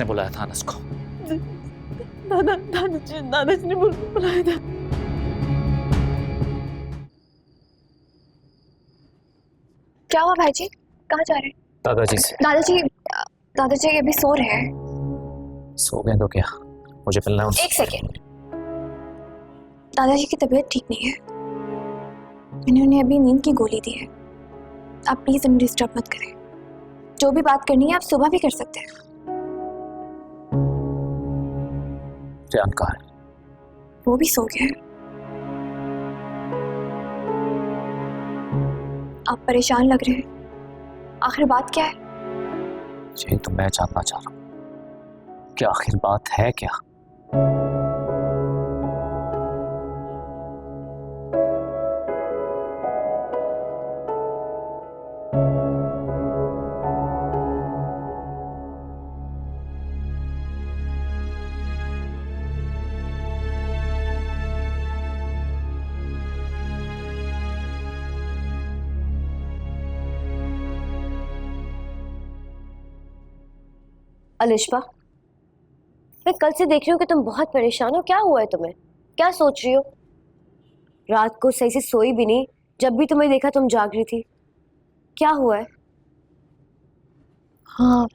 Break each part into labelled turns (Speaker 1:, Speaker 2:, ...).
Speaker 1: किसने बुलाया था अनस को?
Speaker 2: दादाजी ने बुलाया था।
Speaker 3: क्या हुआ भाईजी, कहाँ जा रहे हैं?
Speaker 1: दादाजी से।
Speaker 3: दादाजी अभी सो रहे हैं।
Speaker 1: सो गए तो क्या, मुझे मिलना है उनसे।
Speaker 3: एक सेकेंड, दादाजी की तबीयत ठीक नहीं है, मैंने उन्हें अभी नींद की गोली दी है। आप प्लीज उन्हें डिस्टर्ब मत करें। जो भी बात करनी है आप सुबह भी कर सकते हैं।
Speaker 1: जान कहाँ है?
Speaker 3: वो भी सो गया है। आप परेशान लग रहे हैं, आखिर बात क्या है?
Speaker 1: यही तो मैं जानना चाह रहा हूँ कि आखिर बात है क्या?
Speaker 2: अलिशबा, मैं कल से देख रही हूँ कि तुम बहुत परेशान हो। क्या हुआ है तुम्हें? क्या सोच रही हो? रात को सही से सोई भी नहीं, जब भी तुम्हें देखा तुम जाग रही थी। क्या हुआ है?
Speaker 3: हाँ,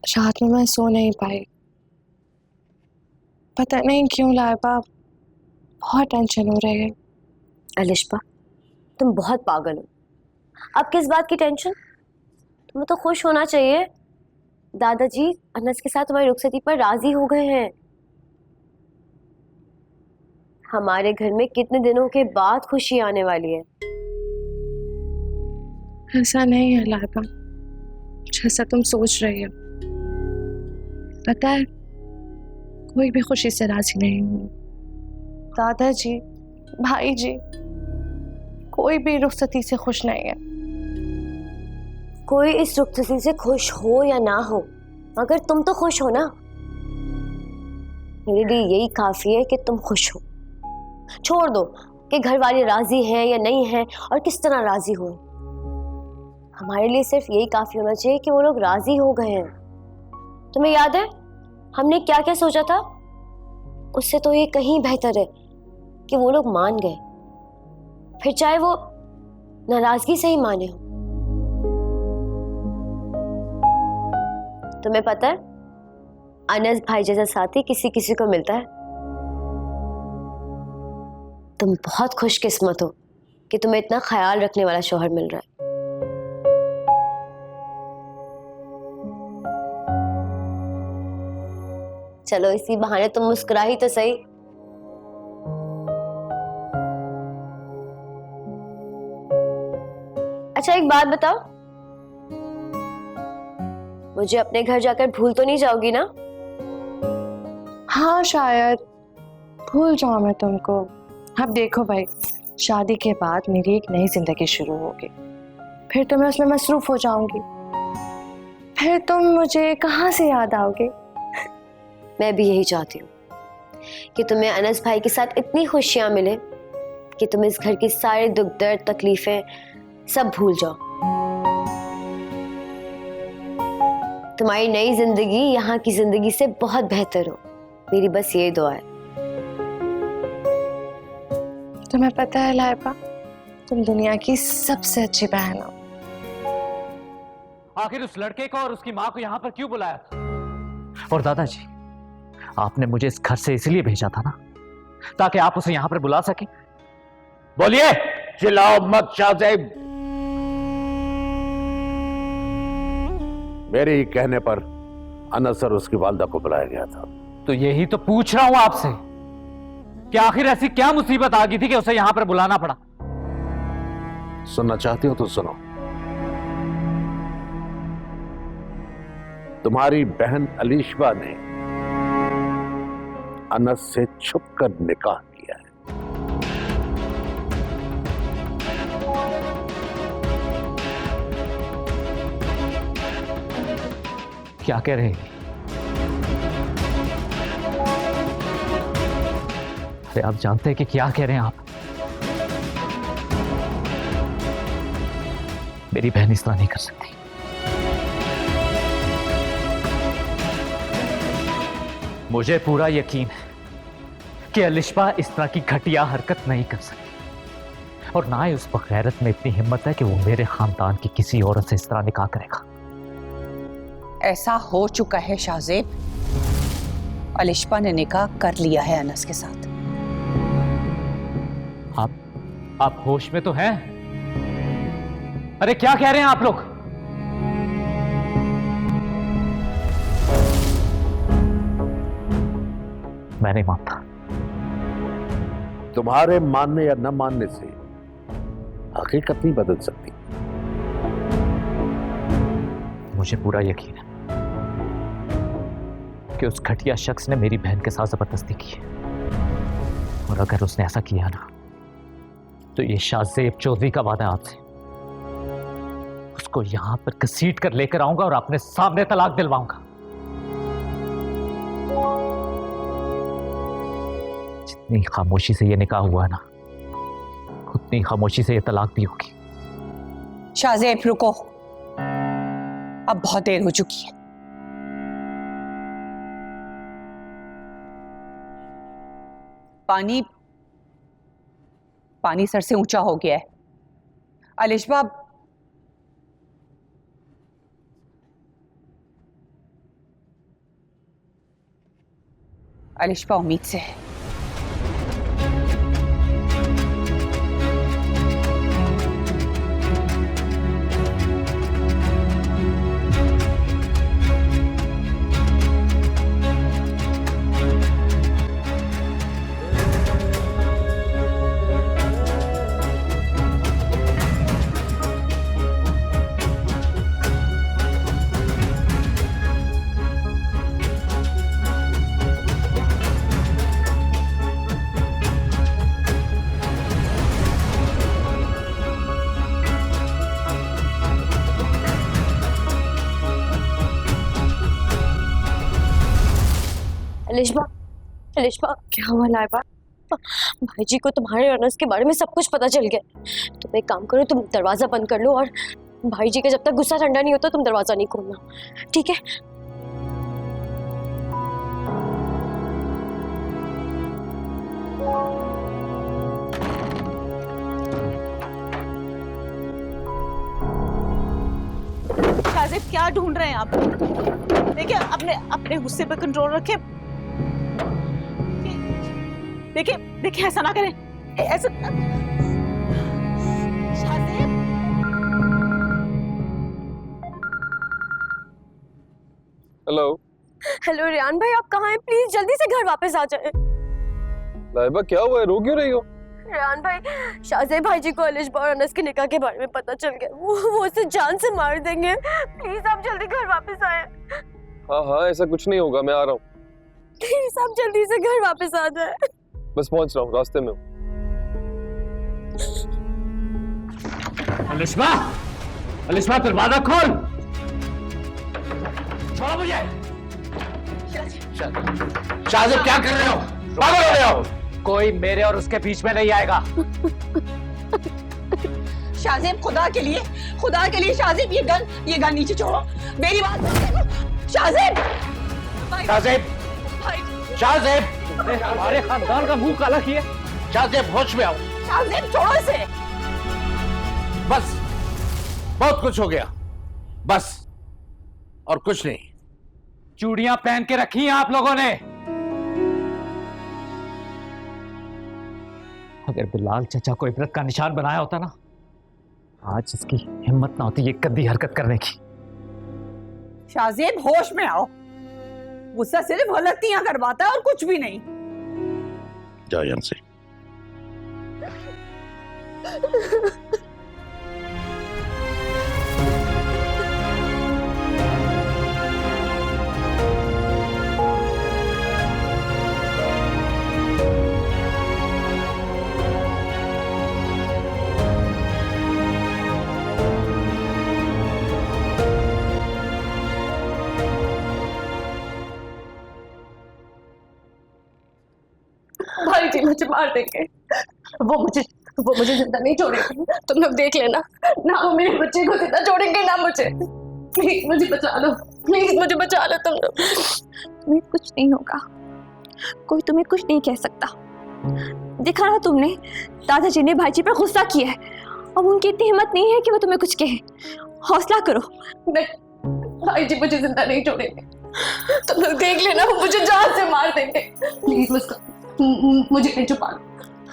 Speaker 3: रात में मैं सो नहीं पाई, पता नहीं क्यों लाइबा, बहुत टेंशन हो रही है।
Speaker 2: अलिशबा, तुम बहुत पागल हो। अब किस बात की टेंशन? तुम्हें तो खुश होना चाहिए। दादाजी अनस के साथ तुम्हारी रुखसती पर राजी हो गए हैं। हमारे घर में कितने दिनों के बाद खुशी आने वाली है।
Speaker 3: ऐसा नहीं है लाइबा, जैसा तुम सोच रही हो। पता है, कोई भी खुशी से राजी नहीं हूँ। दादाजी, भाई जी, कोई भी रुखसती से खुश नहीं है।
Speaker 2: कोई इस रुखसती से खुश हो या ना हो, मगर तुम तो खुश हो ना। मेरे लिए यही काफी है कि तुम खुश हो। छोड़ दो कि घर वाले राजी हैं या नहीं हैं और किस तरह राजी हो। हमारे लिए सिर्फ यही काफी होना चाहिए कि वो लोग राजी हो गए हैं। तुम्हें याद है हमने क्या क्या सोचा था? उससे तो ये कहीं बेहतर है कि वो लोग मान गए, फिर चाहे वो नाराजगी से ही माने हो। तुम्हें पता है, अनस भाई जैसा साथी किसी किसी को मिलता है। तुम बहुत खुशकिस्मत हो कि तुम्हें इतना ख्याल रखने वाला शौहर मिल रहा है। चलो इसी बहाने तुम मुस्कुरा ही तो सही। अच्छा एक बात बताओ, मुझे अपने घर जाकर भूल तो नहीं जाओगी ना?
Speaker 3: हाँ, शायद भूल जाऊँ मैं तुमको। अब देखो भाई, शादी के बाद मेरी एक नई जिंदगी शुरू होगी, फिर तो मैं उसमें मसरूफ हो जाऊंगी, फिर तुम मुझे कहाँ से याद आओगे?
Speaker 2: मैं भी यही चाहती हूँ कि तुम्हें अनस भाई के साथ इतनी खुशियां मिले कि तुम इस घर की सारे दुख दर्द तकलीफें सब भूल जाओ। तुम्हारी नई जिंदगी यहाँ की जिंदगी से बहुत बेहतर हो, मेरी बस ये दुआ है।
Speaker 3: तुम्हें पता है लाइबा, तुम दुनिया की सबसे अच्छी बहन हो।
Speaker 1: आखिर उस लड़के को और उसकी माँ को यहाँ पर क्यों बुलाया था? और दादाजी, आपने मुझे इस घर से इसलिए भेजा था ना, ताकि आप उसे यहाँ पर बुला सकें। बोलिए।
Speaker 4: चिल्लाओ मत शाहज़ैब। मेरे ही कहने पर अनस और उसकी वालदा को बुलाया गया था।
Speaker 1: तो यही तो पूछ रहा हूं आपसे कि आखिर ऐसी क्या मुसीबत आ गई थी कि उसे यहां पर बुलाना पड़ा?
Speaker 4: सुनना चाहती हो तो सुनो। तुम्हारी बहन अलीशबा ने अनस से छुपकर निकाह किया है।
Speaker 1: क्या कह रहे हैं? अरे आप जानते हैं कि क्या कह रहे हैं आप? मेरी बहन इस तरह नहीं कर सकती। मुझे पूरा यकीन है कि अलिशबा इस तरह की घटिया हरकत नहीं कर सकती, और ना ही उस बगैरत में इतनी हिम्मत है कि वो मेरे खानदान की किसी औरत से इस तरह निकाह करेगा।
Speaker 5: ऐसा हो चुका है शाहजेब, अलिशबा ने निकाह कर लिया है अनस के साथ।
Speaker 1: आप होश में तो हैं? अरे क्या कह रहे हैं आप लोग? मैं नहीं मानता।
Speaker 4: तुम्हारे मानने या न मानने से हकीकत नहीं बदल सकती।
Speaker 1: मुझे पूरा यकीन है कि उस घटिया शख्स ने मेरी बहन के साथ जबरदस्ती की है, और अगर उसने ऐसा किया ना तो ये शाहजेब चौधरी का वादा आपसे, उसको यहां पर घसीट कर लेकर आऊंगा और अपने सामने तलाक दिलवाऊंगा। जितनी खामोशी से ये निकाह हुआ ना, उतनी खामोशी से ये तलाक भी होगी।
Speaker 5: शाहजेब रुको, अब बहुत देर हो चुकी है। पानी सर से ऊंचा हो गया है। अलिशबा, अलिशबा उम्मीद से है।
Speaker 2: अलिशबा, अलिशबा,
Speaker 3: क्या हुआ लाइबा?
Speaker 2: भाई जी को तुम्हारे अनस के बारे में सब कुछ पता चल गया। तुम एक काम करो, तुम दरवाजा बंद कर लो, और भाई जी का जब तक गुस्सा ठंडा नहीं होता तुम दरवाजा नहीं खोलना, ठीक है?
Speaker 6: शाहजेब, क्या ढूंढ रहे हैं आप? देखिए, अपने गुस्से पे कंट्रोल रखें। देखिए देखिए, ऐसा ना करें, ऐसा। शाहजेब,
Speaker 7: हेलो।
Speaker 2: हेलो रियान भाई, आप कहाँ हैं? प्लीज जल्दी से घर वापस आ जाएं।
Speaker 7: लाइबा, क्या हुआ है? रो क्यों रही हो?
Speaker 2: रियान भाई, शाहजेब भाई जी को अलिशबा और अनस के निकाह के बारे में पता चल गया। वो उसे जान से मार देंगे। प्लीज आप जल्दी घर वापस आए।
Speaker 7: हाँ हाँ, ऐसा कुछ नहीं होगा, मैं आ रहा हूँ।
Speaker 2: प्लीज आप जल्दी से घर वापस आ जाए।
Speaker 7: बस पहुंच रहा हूँ, रास्ते में हूँ।
Speaker 1: अलिशबा, अलिशबा, दरवाजा खोल। छोड़ो मुझे।
Speaker 4: शाहजेब, क्या कर रहे हो? पागल हो रहे हो?
Speaker 1: कोई मेरे और उसके बीच में नहीं आएगा।
Speaker 5: शाहजेब, खुदा के लिए शाहजेब, ये गन नीचे छोड़ो, मेरी बात सुनो। शाहजेब,
Speaker 4: शाहजेब, शाहजेब,
Speaker 1: हमारे खानदान का मुंह काला किया।
Speaker 4: शाहजेब, होश में आओ।
Speaker 5: शाहजेब छोड़ो इसे।
Speaker 4: बस, बहुत कुछ हो गया, बस, और कुछ नहीं।
Speaker 1: चूड़ियां पहन के रखी हैं आप लोगों ने। अगर बिलाल चचा को इबरत का निशान बनाया होता ना, आज इसकी हिम्मत ना होती ये गंदी हरकत करने की।
Speaker 5: शाहजेब, होश में आओ। गुस्सा सिर्फ गलतियां करवाता है और कुछ भी नहीं।
Speaker 4: जाओ यहाँ से।
Speaker 3: भाई जी मुझे मार देंगे। वो मुझे जिंदा नहीं छोड़ेंगे। तुम लोग देख लेना, ना वो मेरे बच्चे को जिंदा छोड़ेंगे ना मुझे। प्लीज मुझे बचा लो, प्लीज मुझे बचा लो तुम लोग। तुम्हें कुछ नहीं होगा।
Speaker 8: कोई तुम्हें कुछ नहीं कह सकता। देखा ना तुमने, दादाजी ने भाईजी पर गुस्सा किया है। अब उनकी इतनी हिम्मत नहीं है कि वो तुम्हें कुछ कहे। हौसला करो।
Speaker 3: भाईजी मुझे जिंदा नहीं छोड़ेंगे। तुम लोग देख लेना, वो मुझे जान से मार देंगे। प्लीज मुस्कान, मुझे कहीं छुपा लो।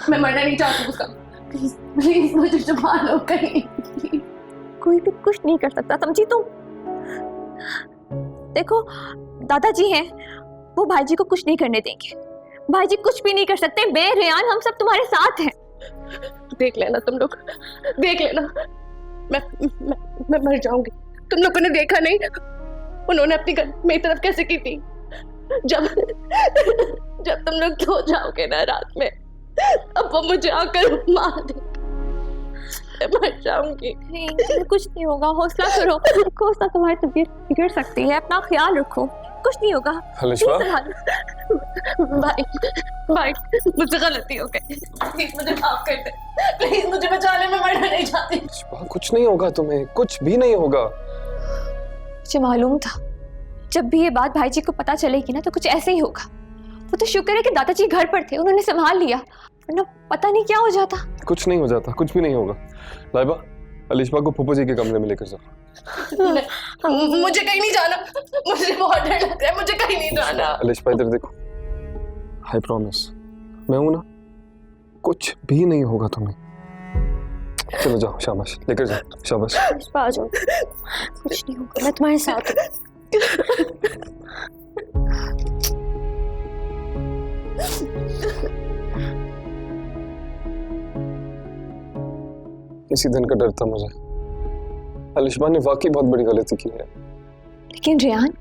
Speaker 3: मैं मरना नहीं चाहती मुस्कान। प्लीज प्लीज मुझे छुपा लो कहीं।
Speaker 8: कोई भी कुछ नहीं कर सकता, समझी तुम? देखो दादाजी हैं, वो भाईजी को कुछ नहीं करने देंगे। भाईजी कुछ भी नहीं कर सकते। मैं, रेयान, हम सब तुम्हारे साथ हैं।
Speaker 3: देख लेना तुम लोग, देख लेना। मैं मर जाऊंगी। तुम लोगों ने देखा नहीं उन्होंने अपनी गन मेरी तरफ कैसे की थी? जब तुम लोग सो जाओगे ना रात में, अब वो मुझे आकर मार दे। मैं मर जाऊंगी।
Speaker 8: नहीं, तुम्हें कुछ नहीं होगा। हौसला करो। हौसला, तुम्हारी तबीयत बिगड़ सकती है। अपना ख्याल रखो, कुछ नहीं होगा।
Speaker 7: अलिशा,
Speaker 3: भाई मुझसे गलती हो गई। प्लीज मुझे माफ कर दे। प्लीज मुझे बचा ले, मैं मरना नहीं चाहती।
Speaker 7: अलिशा, कुछ नहीं होगा तुम्हें, कुछ भी नहीं होगा।
Speaker 8: मुझे मालूम था जब भी ये बात भाईजी को पता चलेगी ना तो कुछ ऐसे ही होगा। वो तो शुक्र है कि दादाजी घर पर थे, उन्होंने संभाल लिया, वरना पता नहीं क्या हो जाता।
Speaker 7: कुछ नहीं हो जाता, कुछ भी नहीं होगा। लाइबा, अलिशा को फूफा जी के कमरे में लेकर जाओ।
Speaker 3: मुझे कहीं नहीं जाना। मुझे बहुत डर लगता है, मुझे कहीं नहीं जाना।
Speaker 7: अलिशा इधर देखो, आई प्रॉमिस, मैं हूं ना, कुछ भी नहीं होगा तुम्हें। चलो जाओ, शाबाश, लेकर जाओ, शाबाश।
Speaker 8: आ जाओ, कुछ नहीं होगा, मैं तुम्हारे साथ हूँ।
Speaker 7: इसी दिन का डर था मुझे। अलिशा ने वाकई बहुत बड़ी गलती की है।
Speaker 8: लेकिन रेयान,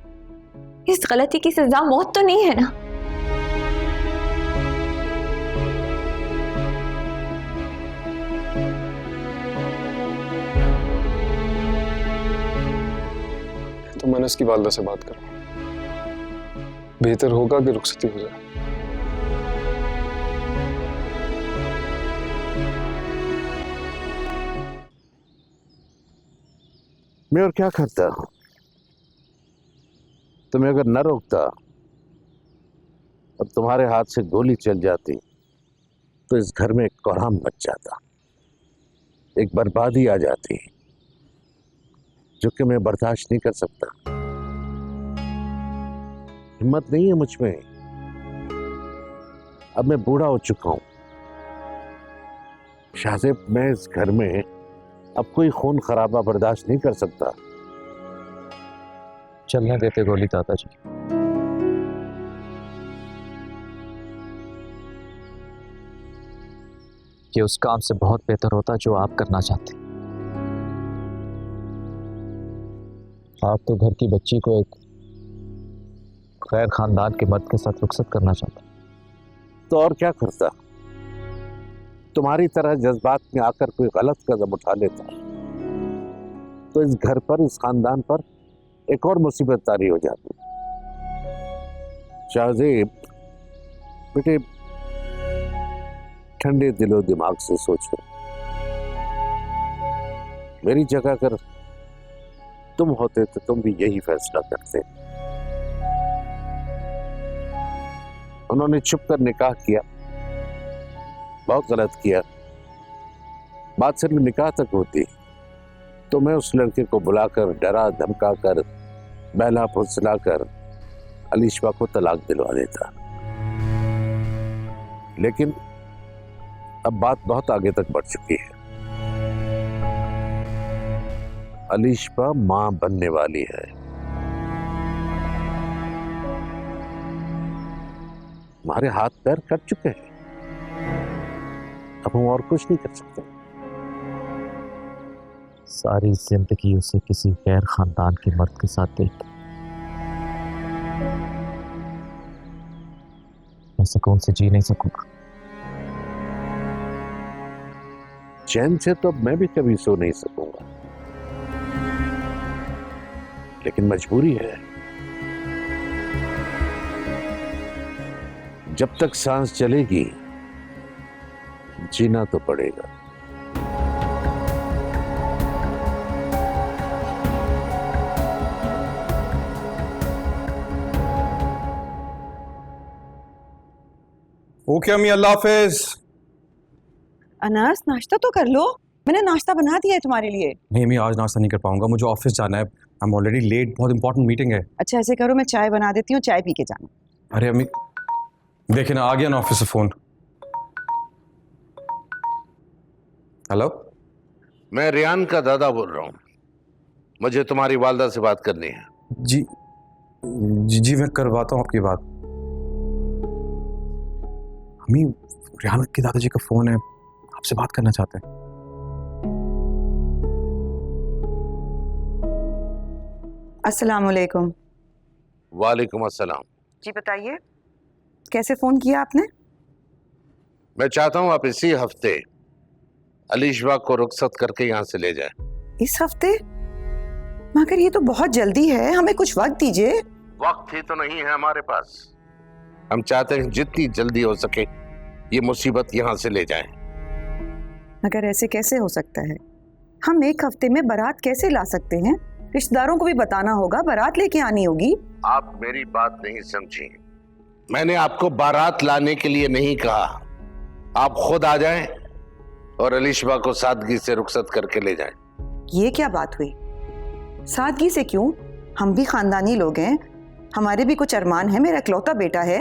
Speaker 8: इस गलती की सजा मौत तो नहीं है ना?
Speaker 7: तो मैंने उसकी वालदा से बात करो, बेहतर होगा कि रुखसती हो जाए।
Speaker 4: मैं और क्या करता? तुम्हें अगर न रोकता और तुम्हारे हाथ से गोली चल जाती तो इस घर में एक कोहराम मच जाता, एक बर्बादी आ जाती जो कि मैं बर्दाश्त नहीं कर सकता। हिम्मत नहीं है मुझ में। अब मैं बूढ़ा हो चुका हूं शाहजेब। मैं इस घर में अब कोई खून खराबा बर्दाश्त नहीं कर सकता।
Speaker 1: चलने देते गोली दादाजी। ये उस काम से बहुत बेहतर होता जो आप करना चाहते। आप तो घर की बच्ची को एक गैर खानदान के मर्द के साथ रुखसत करना चाहते।
Speaker 4: तो और क्या करता? तुम्हारी तरह जज्बात में आकर कोई गलत कदम उठा लेता तो इस घर पर, इस खानदान पर एक और मुसीबत तारी हो जाती। शाहजेब बेटे, ठंडे दिलो दिमाग से सोचो। मेरी जगह अगर तुम होते तो तुम भी यही फैसला करते। उन्होंने छुप कर निकाह किया, बहुत गलत किया। बात सिर्फ निकाह तक होती तो मैं उस लड़के को बुलाकर, डरा धमका कर, बहला फुसला कर अलिशा को तलाक दिलवा देता। लेकिन अब बात बहुत आगे तक बढ़ चुकी है। अलिशा मां बनने वाली है। हमारे हाथ पैर कट चुके हैं, अब हम और कुछ नहीं कर सकते।
Speaker 1: सारी जिंदगी उसे किसी गैर खानदान के मर्द के साथ देख मैं सुकून से जी नहीं सकूंगा।
Speaker 4: चैन से तो मैं भी कभी सो नहीं सकूंगा, लेकिन मजबूरी है। जब तक सांस चलेगी जीना तो पड़ेगा।
Speaker 7: ओके अम्मी, अल्लाह हाफिज।
Speaker 5: अनास, नाश्ता तो कर लो, मैंने नाश्ता बना दिया है तुम्हारे लिए।
Speaker 7: नहीं अम्मी, आज नाश्ता नहीं कर पाऊंगा, मुझे ऑफिस जाना है। आई एम ऑलरेडी लेट, बहुत इंपॉर्टेंट मीटिंग है।
Speaker 5: अच्छा ऐसे करो, मैं चाय बना देती हूँ, चाय पी के जाना।
Speaker 7: अरे अम्मी, देखिए ना, आ गया ना ऑफिस से फोन। हेलो,
Speaker 4: मैं रियान का दादा बोल रहा हूँ, मुझे तुम्हारी वालदा से बात करनी है।
Speaker 7: जी जी जी, मैं करवाता हूँ आपकी बात। अम्मी, रियान के दादाजी का फोन है, आपसे बात करना चाहते हैं।
Speaker 5: अस्सलाम वालेकुम।
Speaker 4: वालेकुम अस्सलाम।
Speaker 5: जी बताइए, कैसे फोन किया आपने?
Speaker 4: मैं चाहता हूँ आप इसी हफ्ते अलीशबा को रुखसत करके यहाँ से ले जाए।
Speaker 5: इस हफ्ते? मगर ये तो बहुत जल्दी है, हमें कुछ वक्त दीजिए।
Speaker 4: वक्त ही तो नहीं है हमारे पास। हम चाहते हैं जितनी जल्दी हो सके ये मुसीबत यहाँ से ले जाएं।
Speaker 5: मगर ऐसे कैसे हो सकता है? हम एक हफ्ते में बारात कैसे ला सकते हैं? रिश्तेदारों को भी बताना होगा, बारात लेके आनी होगी।
Speaker 4: आप मेरी बात नहीं समझी। मैंने आपको बारात लाने के लिए नहीं कहा, आप खुद आ जाएं और अलीशबा को सादगी से रुखसत करके ले जाएं।
Speaker 5: ये क्या बात हुई? सादगी से क्यों? हम भी खानदानी लोग हैं, हमारे भी कुछ अरमान है। मेरा इकलौता बेटा है,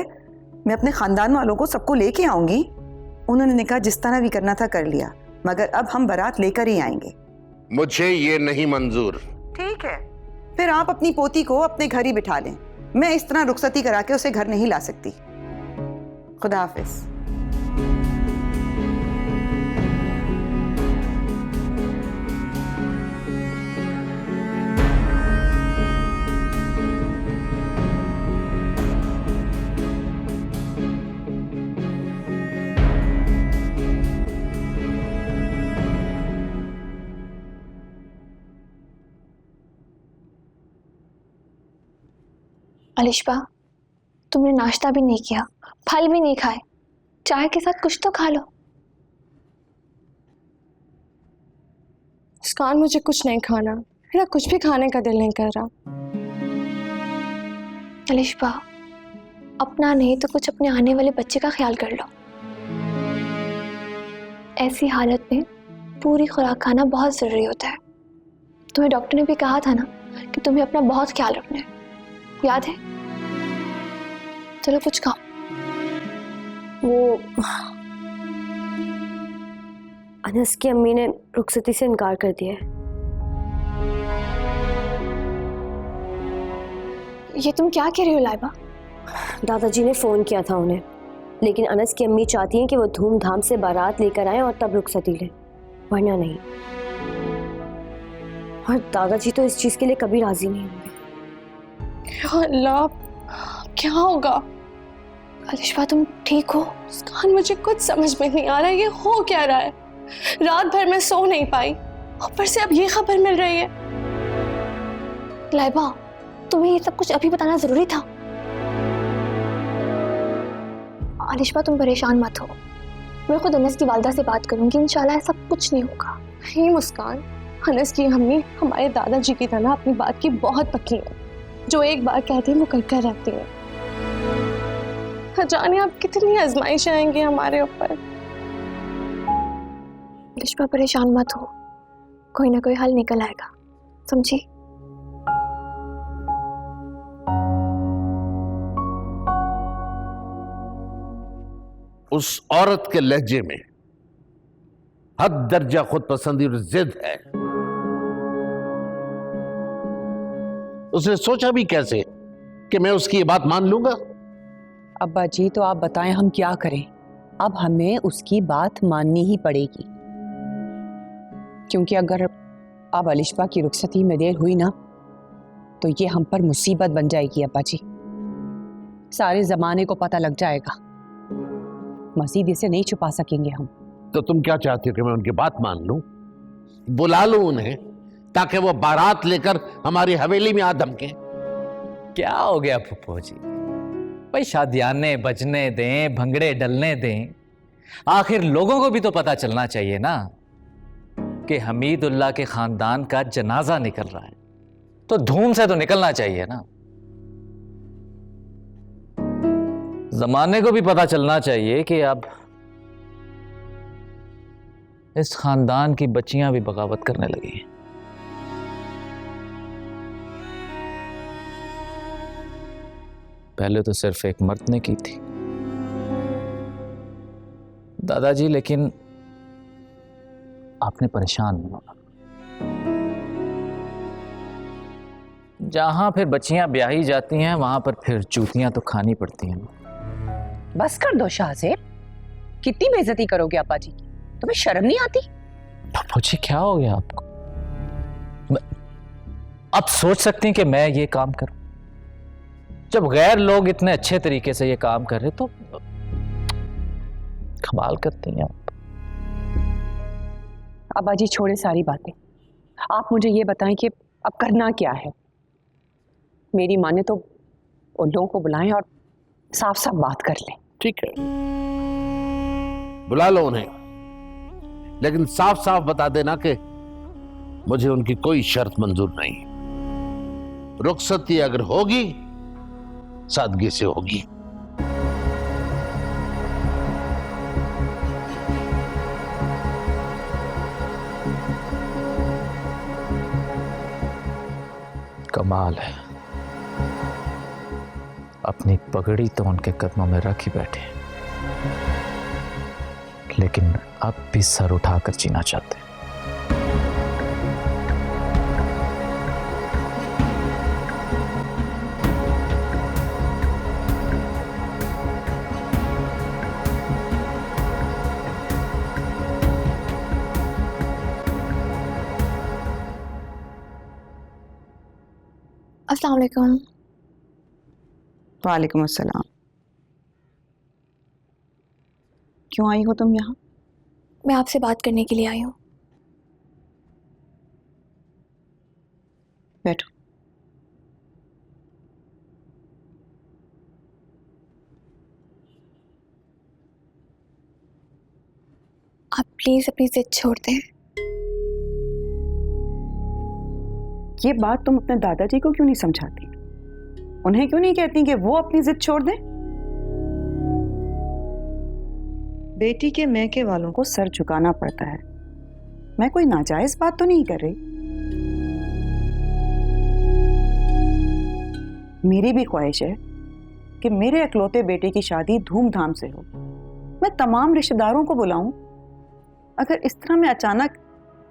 Speaker 5: मैं अपने खानदान वालों को सबको लेके आऊंगी। उन्होंने निकाह जिस तरह भी करना था कर लिया, मगर अब हम बारात लेकर ही आएंगे।
Speaker 4: मुझे ये नहीं मंजूर।
Speaker 5: ठीक है, फिर आप अपनी पोती को अपने घर ही बिठा लें। मैं इस तरह रुखसती करा के उसे घर नहीं ला सकती। खुदा हाफिज।
Speaker 8: अलिशबा, तुमने नाश्ता भी नहीं किया, फल भी नहीं खाए, चाय के साथ कुछ तो खा लो।
Speaker 3: मुस्कान, मुझे कुछ नहीं खाना, मेरा कुछ भी खाने का दिल नहीं कर रहा।
Speaker 8: अलिशबा, अपना नहीं तो कुछ अपने आने वाले बच्चे का ख्याल कर लो। ऐसी हालत में पूरी खुराक खाना बहुत ज़रूरी होता है। तुम्हें डॉक्टर ने भी कहा था ना कि तुम्हें अपना बहुत ख्याल रखना है, याद है? चलो कुछ खाओ।
Speaker 2: वो अनस की अम्मी ने रुखसती से इनकार कर दिया है।
Speaker 8: ये तुम क्या कह रही हो लाइबा?
Speaker 2: दादाजी ने फोन किया था उन्हें, लेकिन अनस की अम्मी चाहती हैं कि वो धूमधाम से बारात लेकर आए और तब रुखसती लें, वरना नहीं। और दादाजी तो इस चीज के लिए कभी राजी नहीं होंगे।
Speaker 3: या अल्लाह, क्या होगा?
Speaker 8: अलिशबा, तुम ठीक हो?
Speaker 3: मुस्कान, मुझे कुछ समझ में नहीं आ रहा है, ये हो क्या रहा है? रात भर मैं सो नहीं पाई, ऊपर से अब ये खबर मिल रही है।
Speaker 8: लाइबा, तुम्हें ये सब कुछ अभी बताना जरूरी था। अलिशबा, तुम परेशान मत हो, मैं खुद अनस की वालदा से बात करूंगी, इंशाल्लाह ऐसा कुछ नहीं होगा।
Speaker 3: नहीं मुस्कान, अनस की अम्मी हमारे दादाजी की तरह अपनी बात की बहुत पक्की है, जो एक बार कहती है वो करकर रहती है। जाने अब कितनी आजमाइश आएंगी हमारे ऊपर।
Speaker 8: अलिशबा, परेशान मत हो, कोई ना कोई हल निकल आएगा, समझी?
Speaker 4: उस औरत के लहजे में हद दर्जा खुद पसंदी और जिद है। उसने सोचा भी कैसे कि मैं उसकी ये बात मान लूंगा।
Speaker 5: अब्बा जी, तो आप बताएं हम क्या करें? अब हमें उसकी बात माननी ही पड़ेगी, क्योंकि अगर अब अलिशबा की रुखसती में देर हुई ना तो ये हम पर मुसीबत बन जाएगी। अब्बा जी, सारे जमाने को पता लग जाएगा, मजीद इसे नहीं छुपा सकेंगे हम।
Speaker 4: तो तुम क्या चाहती हो कि मैं उनकी बात मान लूं, बुला लूं उन्हें ताकि वो बारात लेकर हमारी हवेली में आ धमके?
Speaker 1: क्या हो गया फुप्पो जी, भाई शादियाने बजने दें, भंगड़े डलने दें, आखिर लोगों को भी तो पता चलना चाहिए ना कि हमीदुल्लाह के खानदान का जनाजा निकल रहा है, तो धूम से तो निकलना चाहिए ना। जमाने को भी पता चलना चाहिए कि अब इस खानदान की बच्चियां भी बगावत करने लगी हैं। पहले तो सिर्फ एक मर्द ने की थी दादाजी, लेकिन आपने परेशान नहीं होना। जहां फिर बच्चियां ब्याही जाती हैं वहां पर फिर जूतियां तो खानी पड़ती हैं।
Speaker 9: बस कर दो शाहजेब, कितनी बेइज्जती करोगे अब्बा जी की? तुम्हें शर्म नहीं आती?
Speaker 1: मुझे क्या हो गया आपको? आप सोच सकती हैं कि मैं ये काम करूं? जब गैर लोग इतने अच्छे तरीके से ये काम कर रहे तो कमाल करती हैं आप।
Speaker 9: अब्बा जी छोड़े सारी बातें, आप मुझे ये बताएं कि अब करना क्या है। मेरी माँ ने तो उन लोगों को बुलाएं और साफ साफ बात कर लें।
Speaker 4: ठीक है, बुला लो उन्हें, लेकिन साफ साफ बता देना कि मुझे उनकी कोई शर्त मंजूर नहीं। रुखसती अगर होगी सादगी से होगी।
Speaker 1: कमाल है, अपनी पगड़ी तो उनके कदमों में रख ही बैठे, लेकिन अब भी सर उठाकर जीना चाहते हैं।
Speaker 8: अस्सलाम वालेकुम।
Speaker 5: वालेकुम अस्सलाम। क्यों आई हो तुम यहाँ?
Speaker 8: मैं आपसे बात करने के लिए आई हूँ।
Speaker 5: बैठो।
Speaker 8: आप प्लीज अपनी जिद छोड़ दें।
Speaker 5: ये बात तुम अपने दादाजी को क्यों नहीं समझाती? उन्हें क्यों नहीं कहती कि वो अपनी जिद छोड़ दें? बेटी के मैके वालों को सर झुकाना पड़ता है। मैं कोई नाजायज बात तो नहीं कर रही। मेरी भी ख्वाहिश है कि मेरे इकलौते बेटे की शादी धूमधाम से हो। मैं तमाम रिश्तेदारों को बुलाऊं। अगर इस तरह मैं अचानक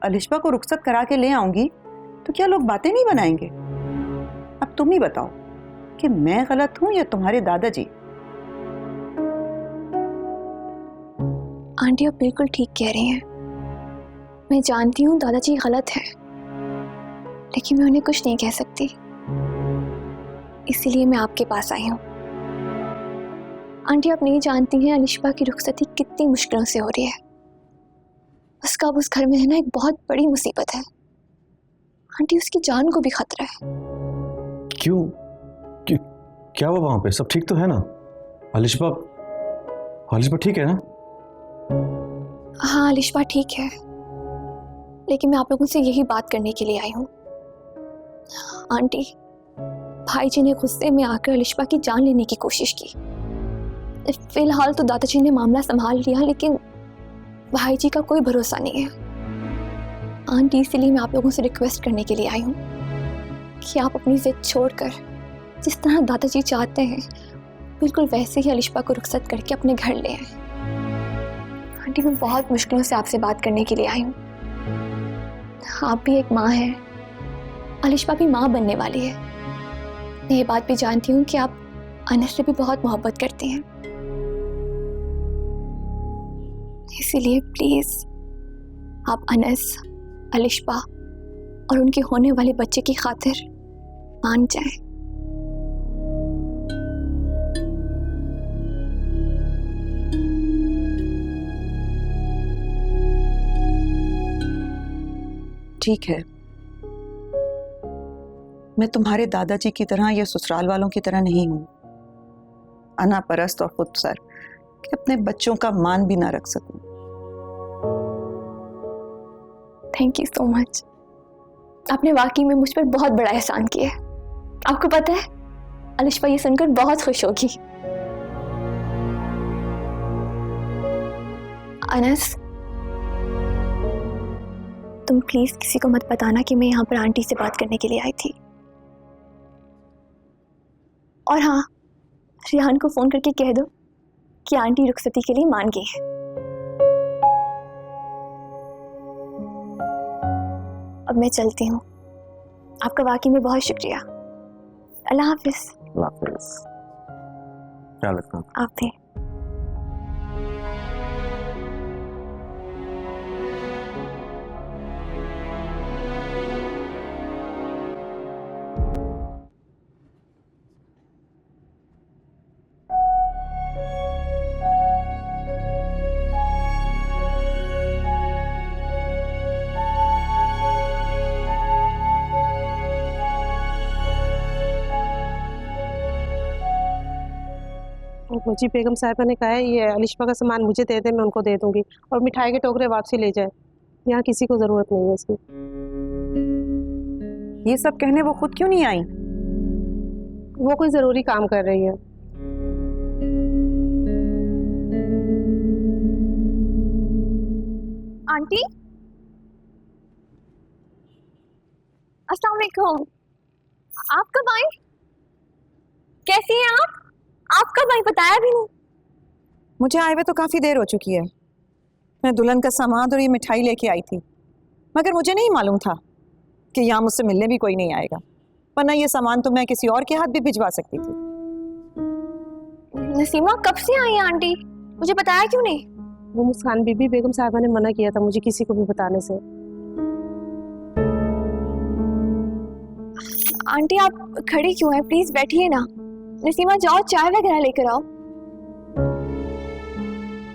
Speaker 5: अलिशबा को रुखसत करा के ले आऊंगी तो क्या लोग बातें नहीं बनाएंगे? अब तुम ही बताओ कि मैं गलत हूं या तुम्हारे दादाजी?
Speaker 8: आंटी आप बिल्कुल ठीक कह रही हैं। मैं जानती हूँ दादाजी गलत है, लेकिन मैं उन्हें कुछ नहीं कह सकती, इसीलिए मैं आपके पास आई हूँ। आंटी आप नहीं जानती हैं अलिशबा की रुखसती कितनी मुश्किलों से हो रही है। उसका अब उस घर में रहना एक बहुत बड़ी मुसीबत है। आंटी उसकी जान को भी खतरा है।
Speaker 10: क्यों? क्या हुआ वहां पे? सब ठीक तो है ना? अलिशबा ठीक है ना?
Speaker 8: हाँ अलिशबा ठीक है, लेकिन मैं आप लोगों से यही बात करने के लिए आई हूँ। आंटी भाई जी ने गुस्से में आकर अलिशबा की जान लेने की कोशिश की। फिलहाल तो दादाजी ने मामला संभाल लिया, लेकिन भाई जी का कोई भरोसा नहीं है। आंटी इसलिए मैं आप लोगों से रिक्वेस्ट करने के लिए आई हूँ कि आप अपनी जिद छोड़कर जिस तरह दादाजी चाहते हैं बिल्कुल वैसे ही अलिशबा को रुखसत करके अपने घर ले आए। आंटी मैं बहुत मुश्किलों से आपसे बात करने के लिए आई हूँ। आप भी एक माँ हैं, अलिशबा भी माँ बनने वाली है। मैं ये बात भी जानती हूँ कि आप अनस से भी बहुत मोहब्बत करती हैं, इसीलिए प्लीज आप अनस, अलिशबा और उनके होने वाले बच्चे की खातिर मान जाएं।
Speaker 5: ठीक है, मैं तुम्हारे दादाजी की तरह या ससुराल वालों की तरह नहीं हूं, अना परस्त और खुदसर कि अपने बच्चों का मान भी ना रख सकूं।
Speaker 8: Thank you so much. आपने वाकई में मुझ पर बहुत बड़ा एहसान किया है। आपको पता है अलिशबा ये सुनकर बहुत खुश होगी। अनस, तुम प्लीज किसी को मत बताना कि मैं यहाँ पर आंटी से बात करने के लिए आई थी। और हाँ, रिहान को फोन करके कह दो कि आंटी रुखसती के लिए मान गई है। अब मैं चलती हूँ। आपका वाकई में बहुत शुक्रिया। अल्लाह हाफिज।
Speaker 10: ख्याल रखना।
Speaker 8: आप भी।
Speaker 11: मुझे बेगम साहिबा ने कहा है ये अलिशा का सामान मुझे दे दे, मैं उनको दे दूंगी, और मिठाई के टोकरे वापसी ले जाए। यहाँ किसी को जरूरत नहीं है इसकी।
Speaker 5: ये सब कहने वो खुद क्यों नहीं आई?
Speaker 11: वो कोई जरूरी काम कर रही है।
Speaker 8: आंटी, अस्सलाम वालेकुम। आप कब आई? कैसी हैं आप? आप कब आई, बताया भी नहीं।
Speaker 5: मुझे आए हुए तो काफी देर हो चुकी है। मैं दुल्हन का सामान और ये मिठाई लेके आई थी, मगर मुझे नहीं मालूम था कि यहाँ मुझसे मिलने भी कोई नहीं आएगा, वरना ये सामान तो मैं किसी और के हाथ भी भिजवा सकती थी।
Speaker 8: नसीमा, कब से आई हैं आंटी? मुझे बताया क्यों नहीं?
Speaker 11: वो मुस्कान बीबी बेगम साहिबा ने मना किया था मुझे किसी को भी बताने से।
Speaker 8: आंटी आप खड़ी क्यों हैं? प्लीज बैठिए ना। नसीमा जाओ चाय वगैरह लेकर आओ।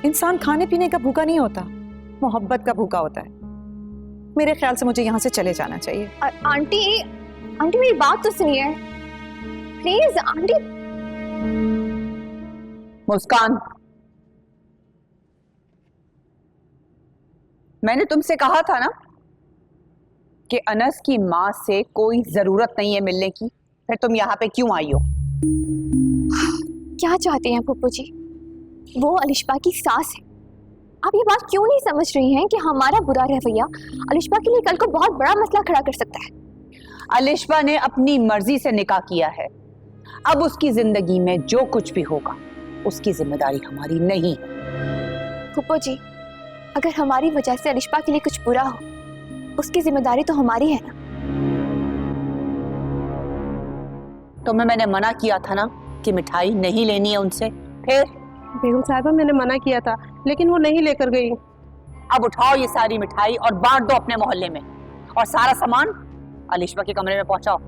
Speaker 5: इंसान खाने पीने का भूखा नहीं होता, मोहब्बत का भूखा होता है। मेरे ख्याल से मुझे यहाँ से चले जाना चाहिए।
Speaker 8: आंटी, आंटी मेरी बात तो सुनिए प्लीज। आंटी।
Speaker 9: मुस्कान, मैंने तुमसे कहा था ना कि अनस की माँ से कोई जरूरत नहीं है मिलने की, फिर तुम यहाँ पे क्यों आई हो?
Speaker 8: क्या चाहते हैं पप्पू जी? वो अलिशा की सास है। आप ये बात क्यों नहीं समझ रही हैं कि हमारा बुरा रवैया अलिशा के लिए कल को बहुत बड़ा मसला खड़ा कर सकता है।
Speaker 9: अलिशा ने अपनी मर्जी से निकाह किया है, अब उसकी जिंदगी में जो कुछ भी होगा उसकी जिम्मेदारी हमारी नहीं है।
Speaker 8: पप्पू जी, अगर हमारी वजह से अलिशा के लिए कुछ बुरा हो, उसकी जिम्मेदारी तो हमारी है ना।
Speaker 9: तुम्हें मैंने मना किया था ना कि मिठाई नहीं लेनी है उनसे। फिर
Speaker 11: बेगम साहिबा मैंने मना किया था, लेकिन वो नहीं लेकर गई।
Speaker 9: अब उठाओ ये सारी मिठाई और बांट दो अपने मोहल्ले में, और सारा सामान अलिशा के कमरे में पहुंचाओ।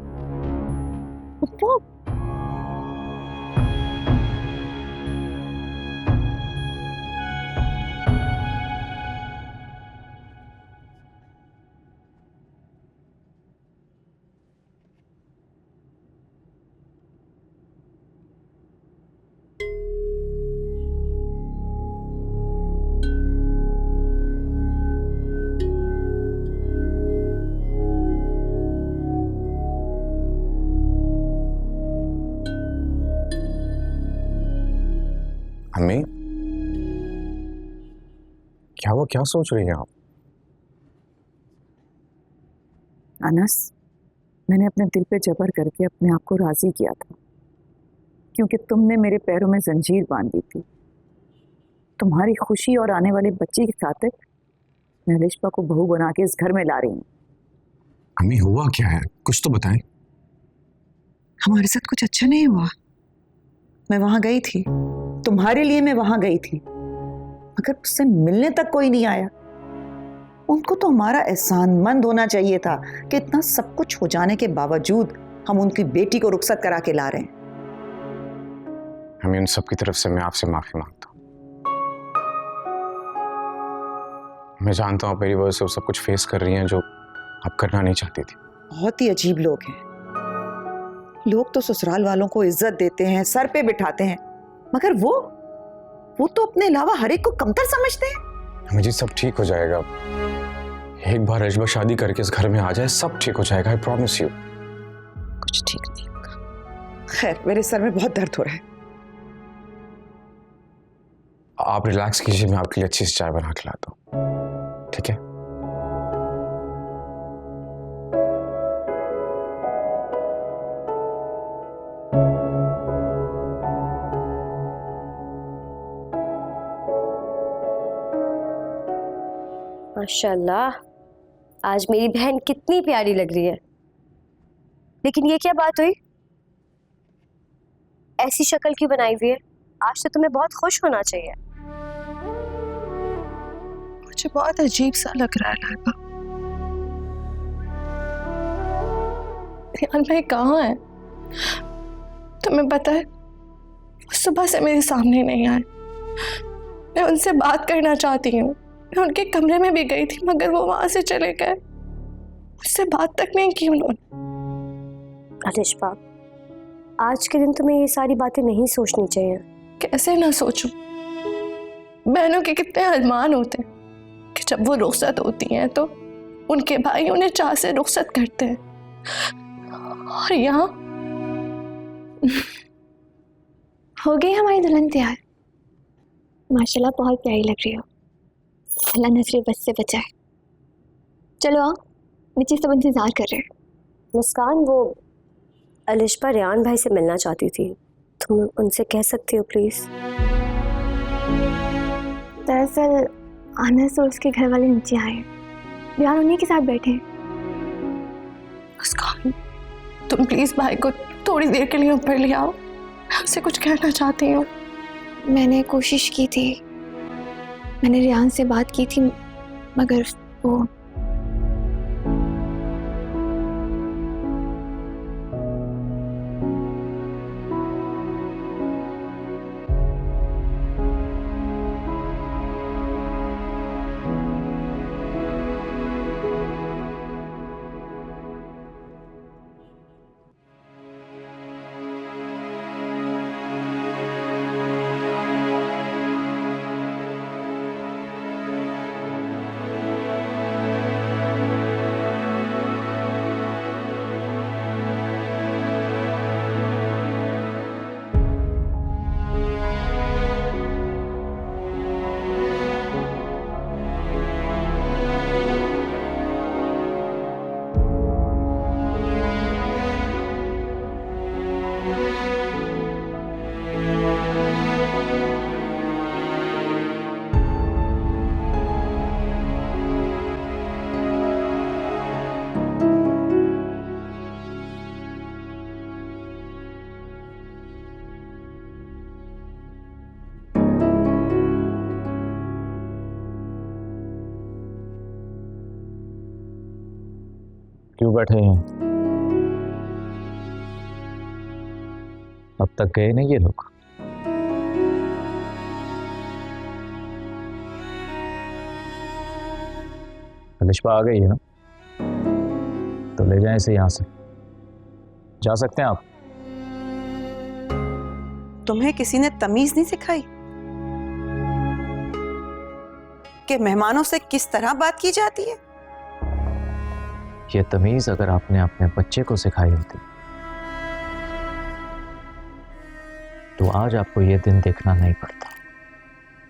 Speaker 10: अम्मी, क्या हुआ? क्या सोच रही हैं आप?
Speaker 5: अनस, मैंने अपने दिल पे जबर करके अपने आप को राजी किया था, क्योंकि तुमने मेरे पैरों में जंजीर बांध दी थी। तुम्हारी खुशी और आने वाले बच्चे की खातिर मैं अलिशा को बहू बना के इस घर में ला रही हूँ।
Speaker 10: अम्मी, हुआ क्या है? कुछ तो बताएं।
Speaker 5: हमारे साथ कुछ अच्छा नहीं हुआ। मैं वहां गई थी, तुम्हारे लिए मैं वहां गई थी, मगर उससे मिलने तक कोई नहीं आया। उनको तो हमारा एहसानमंद होना चाहिए था कि इतना सब कुछ हो जाने के बावजूद हम उनकी बेटी को रुखसत करा के ला रहे हैं।
Speaker 10: अम्मी, उन सबकी तरफ से मैं आपसे माफी मांगता हूँ। मैं जानता हूँ मेरी वजह से वो सब कुछ फेस कर रही हैं जो आप करना नहीं चाहती थी।
Speaker 5: बहुत ही अजीब लोग हैं। लोग तो ससुराल वालों को इज्जत देते हैं, सर पे बिठाते हैं, मगर वो तो अपने अलावा हर एक को कमतर समझते हैं।
Speaker 10: मुझे सब ठीक हो जाएगा। एक बार अलिशा शादी करके इस घर में आ जाए, सब ठीक हो जाएगा। I promise you.
Speaker 5: कुछ ठीक नहीं होगा। खैर, मेरे सर में बहुत दर्द हो रहा है।
Speaker 10: आप रिलैक्स कीजिए, मैं आपके लिए अच्छी सी चाय बना के लाता हूँ, ठीक है?
Speaker 2: माशाल्लाह, आज मेरी बहन कितनी प्यारी लग रही है। लेकिन ये क्या बात हुई? ऐसी शक्ल क्यों बनाई हुई है? आज तो तुम्हें बहुत खुश होना चाहिए।
Speaker 3: मुझे बहुत अजीब सा लग रहा है लाइबा। रियान भाई कहाँ है? तुम्हें पता है वो सुबह से मेरे सामने नहीं आए। मैं उनसे बात करना चाहती हूँ, मैं उनके कमरे में भी गई थी मगर वो वहां से चले गए, मुझसे बात तक नहीं की उन्होंने।
Speaker 2: अलिशबा, आज के दिन तुम्हें ये सारी बातें नहीं सोचनी चाहिए।
Speaker 3: कैसे ना सोचूं? बहनों के कितने अरमान होते हैं कि जब वो रुखसत होती हैं तो उनके भाई उन्हें चाह से रुखसत करते हैं, और यहाँ
Speaker 8: हो गई हमारी दुल्हन तैयार। माशाल्लाह बहुत प्यारी लग रही हो। अल्लाह नजरे बस से बचाए। चलो आओ, नीचे सब इंतजार कर रहे हैं।
Speaker 2: मुस्कान, वो अलिशबा रियान भाई से मिलना चाहती थी, तुम उनसे कह सकती हो प्लीज?
Speaker 8: दरअसल अनस और उसके घर वाले नीचे आए, रियान उन्हीं के साथ बैठे हैं।
Speaker 3: मुस्कान, तुम प्लीज भाई को थोड़ी देर के लिए ऊपर ले आओ, मैं उससे कुछ कहना चाहती हूँ।
Speaker 8: मैंने कोशिश की थी, मैंने रियान से बात की थी मगर वो
Speaker 1: क्यों बैठे हैं? अब तक गए नहीं ये लोग? अलिशबा आ गई है ना, तो ले जाएं इसे यहां से। जा सकते हैं आप।
Speaker 5: तुम्हें किसी ने तमीज नहीं सिखाई कि मेहमानों से किस तरह बात की जाती है?
Speaker 1: ये तमीज अगर आपने अपने बच्चे को सिखाई होती तो आज आपको ये दिन देखना नहीं पड़ता।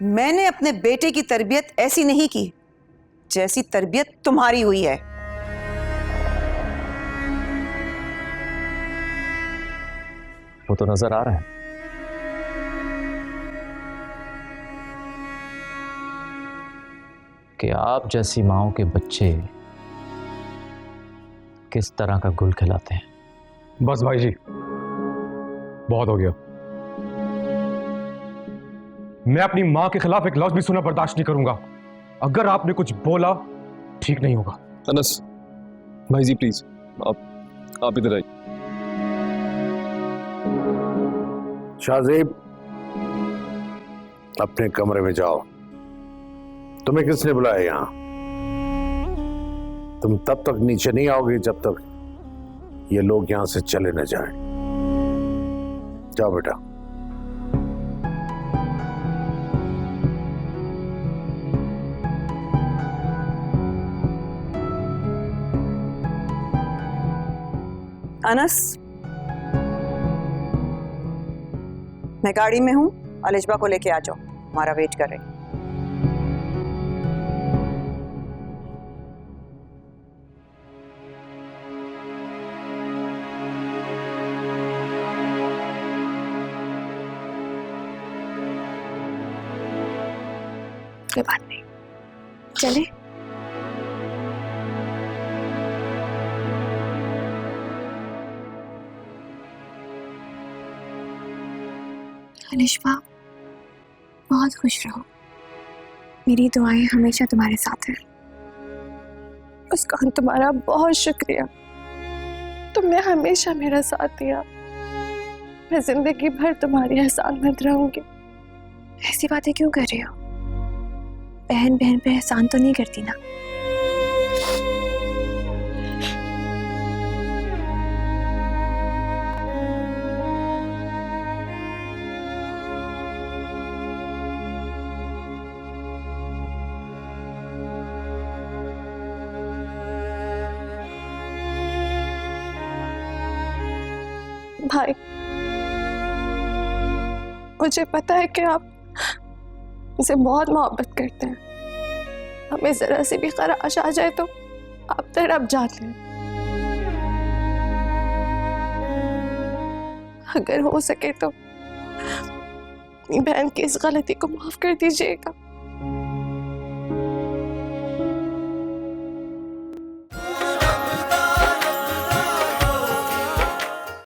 Speaker 5: मैंने अपने बेटे की तरबियत ऐसी नहीं की जैसी तरबियत तुम्हारी हुई है।
Speaker 1: वो तो नजर आ रहा है। कि आप जैसी माओं के बच्चे किस तरह का गुल खिलाते हैं।
Speaker 10: बस भाई जी, बहुत हो गया। मैं अपनी मां के खिलाफ एक लफ्ज भी सुना बर्दाश्त नहीं करूंगा। अगर आपने कुछ बोला ठीक नहीं होगा।
Speaker 7: अनस भाई जी प्लीज, आप इधर आइए।
Speaker 4: शाहजेब, अपने कमरे में जाओ। तुम्हें किसने बुलाया यहां? तुम तब तक नीचे नहीं आओगे जब तक ये लोग यहां से चले न जाएं। जाओ बेटा।
Speaker 5: अनस, मैं गाड़ी में हूं, अलिशबा को लेके आ जाओ। तुम्हारा वेट कर रही।
Speaker 8: कोई बात नहीं, चले। अलिशबा, बहुत खुश रहो। मेरी दुआएं हमेशा तुम्हारे साथ हैं।
Speaker 3: मुस्कान, तुम्हारा बहुत शुक्रिया। तुमने हमेशा मेरा साथ दिया। मैं जिंदगी भर तुम्हारी एहसानमंद रहूंगी।
Speaker 8: ऐसी बातें क्यों कर रही हो? बहन बहन पे एहसान तो नहीं करती ना।
Speaker 3: भाई, मुझे पता है कि आप मुझसे बहुत मोहब्बत करते हैं। हमें जरा सी भी खराश आ जाए तो आप तड़प जाते हैं। अगर हो सके तो अपनी बहन की इस गलती को माफ कर दीजिएगा।